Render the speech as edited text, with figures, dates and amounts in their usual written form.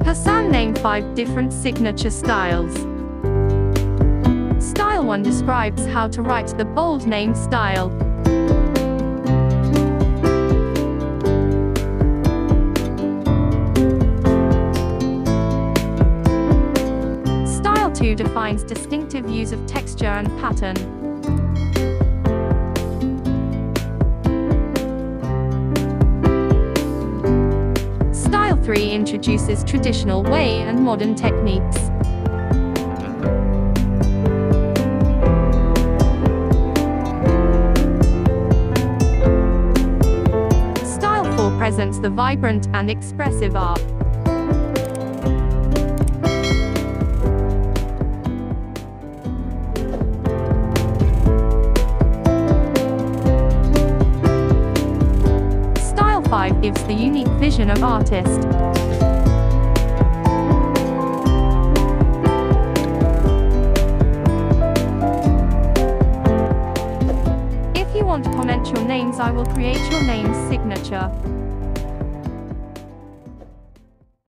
Hassan named 5 different signature styles. Style 1 describes how to write the bold name style. Style 2 defines distinctive use of texture and pattern. Style 3 introduces traditional way and modern techniques. Style 4 presents the vibrant and expressive art. Style 5 gives the unique vision of artist. If you want to comment your names, I will create your name's signature.